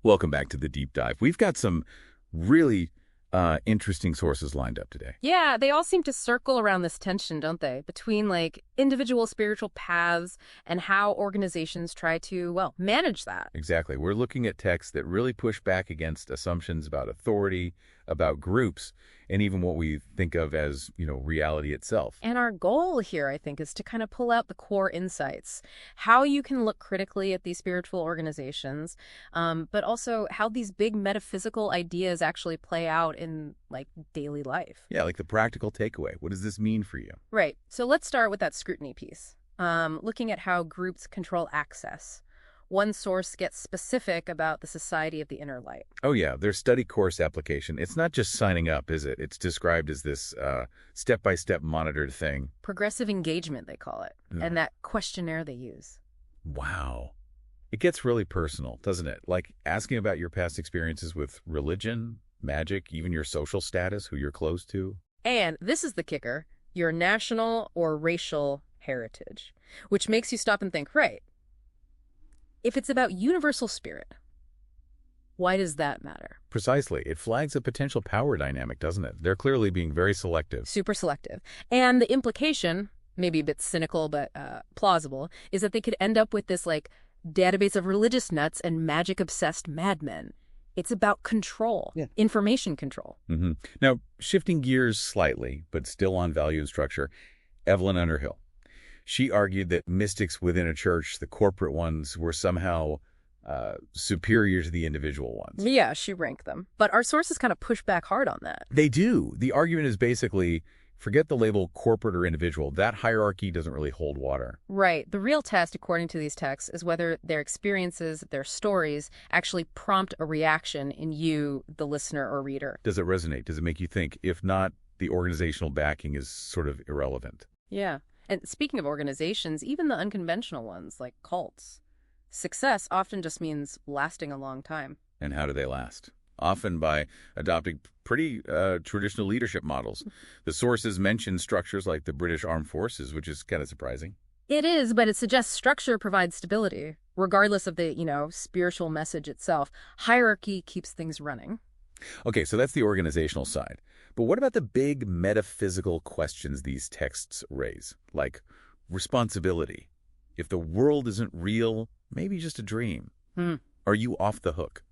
Welcome back to the deep dive. We've got some really interesting sources lined up today. Yeah, they all seem to circle around this tension, don't they? Between, individual spiritual paths and how organizations try to, manage that. Exactly. We're looking at texts that really push back against assumptions about authority, about groups, and even what we think of as, reality itself. And our goal here, I think, is to kind of pull out the core insights, how you can look critically at these spiritual organizations, but also how these big metaphysical ideas actually play out in, daily life. Yeah, like the practical takeaway. What does this mean for you? Right. So let's start with that scrutiny piece, looking at how groups control access. One source gets specific about the Society of the Inner Light. Oh, yeah, their study course application. It's not just signing up, is it? It's described as this step-by-step monitored thing. Progressive engagement, they call it, and that questionnaire they use. Wow. It gets really personal, doesn't it? Like asking about your past experiences with religion, magic, even your social status, who you're close to. And this is the kicker, your national or racial heritage, which makes you stop and think, right, if it's about universal spirit, why does that matter? Precisely. It flags a potential power dynamic, doesn't it? They're clearly being very selective. Super selective. And the implication, maybe a bit cynical but plausible, is that they could end up with this, database of religious nuts and magic-obsessed madmen. It's about control, information control. Mm-hmm. Now, shifting gears slightly, but still on value and structure, Evelyn Underhill. She argued that mystics within a church, the corporate ones, were somehow superior to the individual ones. Yeah, she ranked them. But our sources kind of push back hard on that. They do. The argument is basically, forget the label corporate or individual. That hierarchy doesn't really hold water. Right. The real test, according to these texts, is whether their experiences, their stories, actually prompt a reaction in you, the listener or reader. Does it resonate? Does it make you think? If not, the organizational backing is sort of irrelevant. Yeah. And speaking of organizations, even the unconventional ones, like cults, success often just means lasting a long time. And how do they last? Often by adopting pretty traditional leadership models. The sources mention structures like the British Armed Forces, which is kind of surprising. It is, but it suggests structure provides stability, regardless of the, spiritual message itself. Hierarchy keeps things running. Okay, so that's the organizational side. But what about the big metaphysical questions these texts raise? Like responsibility. If the world isn't real, maybe just a dream. Are you off the hook?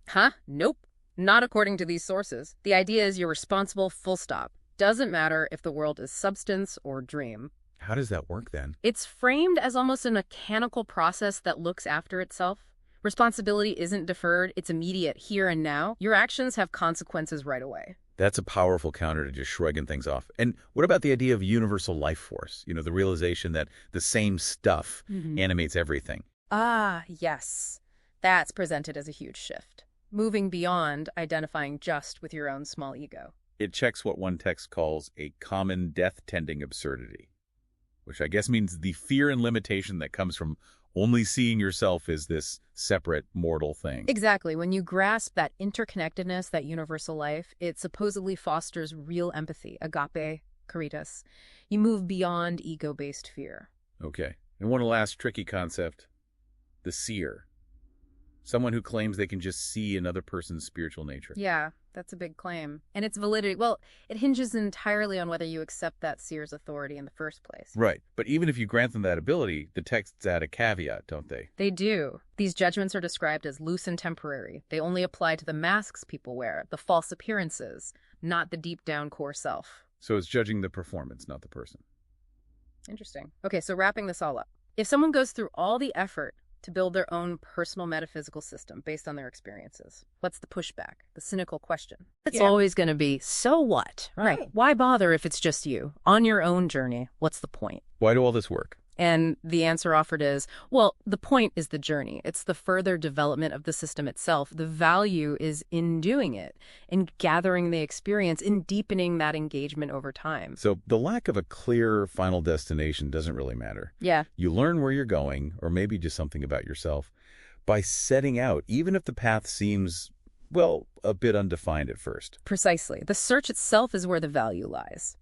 Nope. Not according to these sources. The idea is you're responsible, full stop. Doesn't matter if the world is substance or dream. How does that work then? It's framed as almost a mechanical process that looks after itself. Responsibility isn't deferred, it's immediate, here and now. Your actions have consequences right away. That's a powerful counter to just shrugging things off. And what about the idea of universal life force? The realization that the same stuff animates everything. Yes. That's presented as a huge shift. Moving beyond identifying just with your own small ego. It checks what one text calls a common death-tending absurdity, which I guess means the fear and limitation that comes from only seeing yourself as this separate mortal thing. Exactly. When you grasp that interconnectedness, that universal life, it supposedly fosters real empathy, agape, caritas. You move beyond ego-based fear. Okay. And one last tricky concept, the seer. Someone who claims they can just see another person's spiritual nature. Yeah, that's a big claim. And its validity, it hinges entirely on whether you accept that seer's authority in the first place. Right. But even if you grant them that ability, the texts add a caveat, don't they? They do. These judgments are described as loose and temporary. They only apply to the masks people wear, the false appearances, not the deep down core self. So it's judging the performance, not the person. Interesting. Okay, so wrapping this all up. If someone goes through all the effort to build their own personal metaphysical system based on their experiences, what's the pushback, the cynical question? It's always going to be, so what? Right. Why bother if it's just you? On your own journey, what's the point? Why do all this work? And the answer offered is, the point is the journey. It's the further development of the system itself. The value is in doing it, in gathering the experience, in deepening that engagement over time. So the lack of a clear final destination doesn't really matter. Yeah. You learn where you're going, or maybe just something about yourself, by setting out, even if the path seems, a bit undefined at first. Precisely. The search itself is where the value lies.